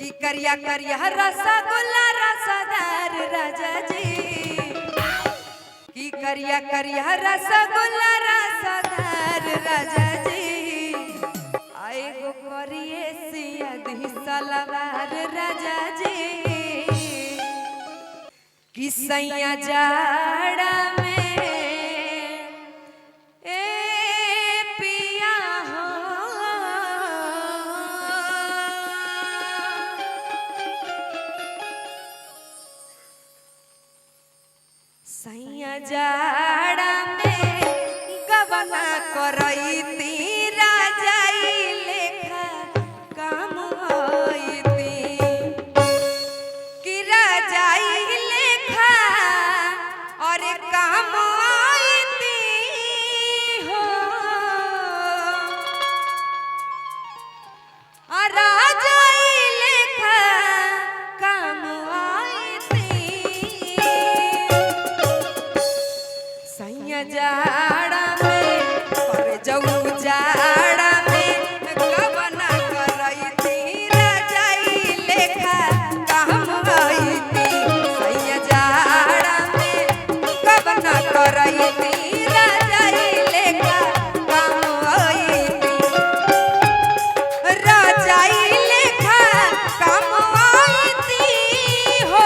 की करिया करिया रसगुल्ला रसदार राजा जी की करिया करिया रसगुल्ला रसदार राजा जी आए गो करिए सियादी सलवार राजा जी कि सैया जाड़ा में ए पिया हो सैया जाड़ा में गबना करैती राजाई लेखा काम होइती कि राजाई लेखा और काम होइती हो और राजाई लेखा काम होइती सैया जाड़ा में पर जाऊ जाड़ा में गबना करैती राजाई लेखा काम होइती सैया जाड़ा में गबना करैती राजाई लेखा काम होइती राजाई लेखा काम होइती हो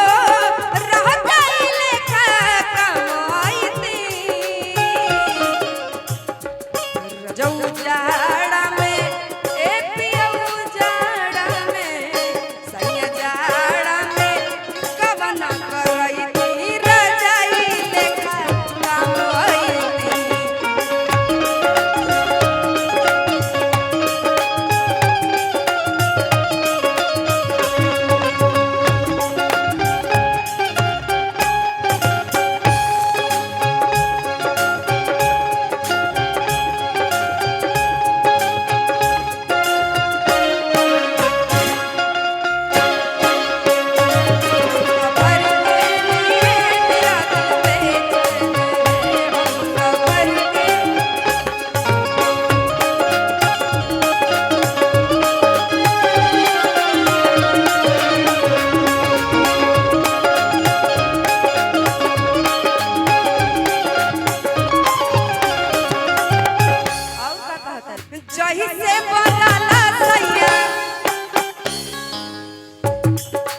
राजाई लेखा काम होइती रजऊ जाड़ा में ए पियऊ जाड़ा में सैया जाड़ा में गबना करैती राजाई लेखा काम होइती खबर के लिए मेरा दिल बेचैन है खबर के और का कहता जही से बनाला सैया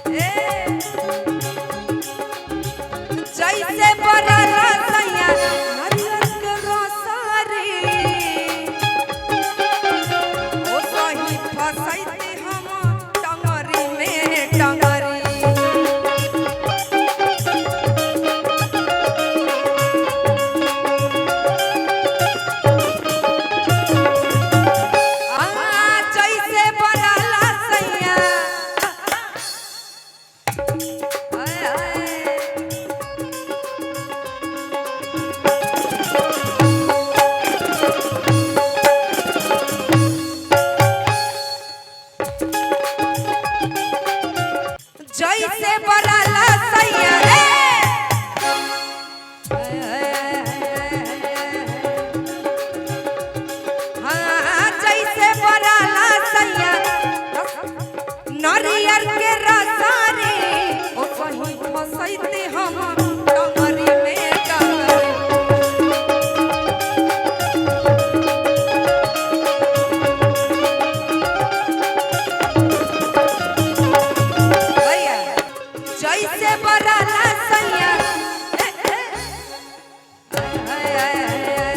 ए जैसे बनाला सैया हरियर के रोसारी ओ सही फसैती हम टंगरी में टंगरी जैसे बनाला सैया आय आय जैसे बनाला सैया रे हाँ जैसे बनाला सैया नारियर के रसारे ओ सही फसैती हम टंगरी में टंगरी भैया जैसे बनाला सैया आय आय आय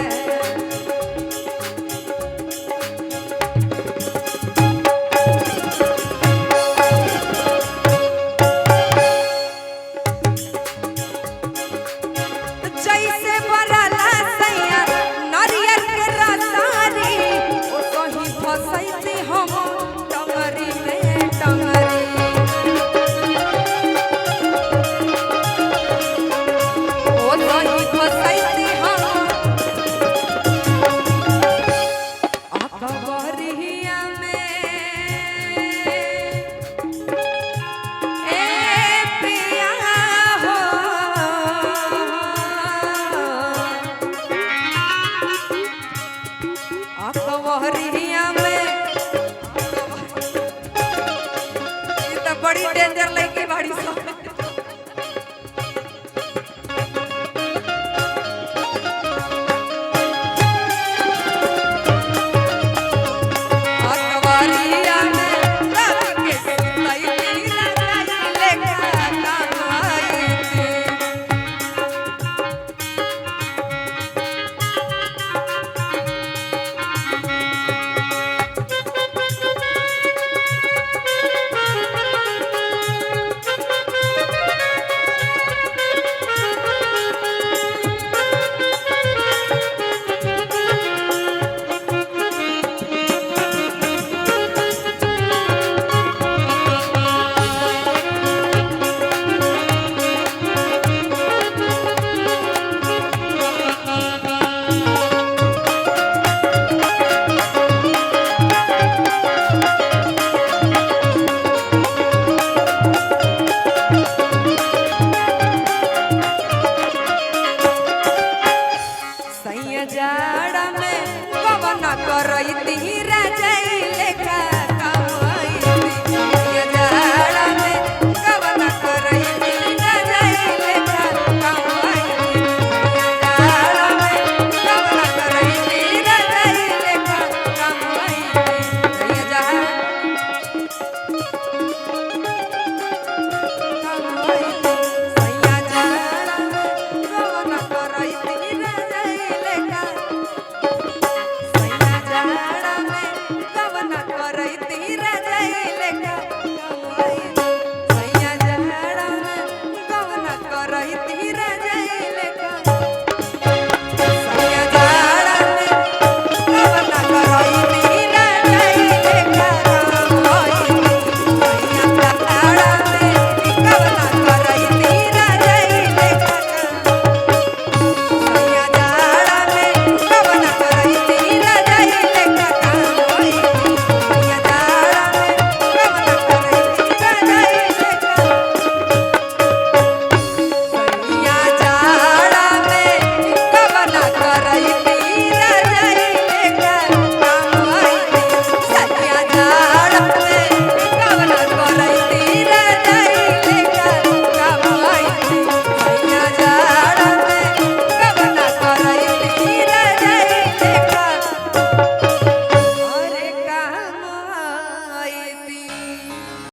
बड़ी डेंजर लड़की बाड़ी सब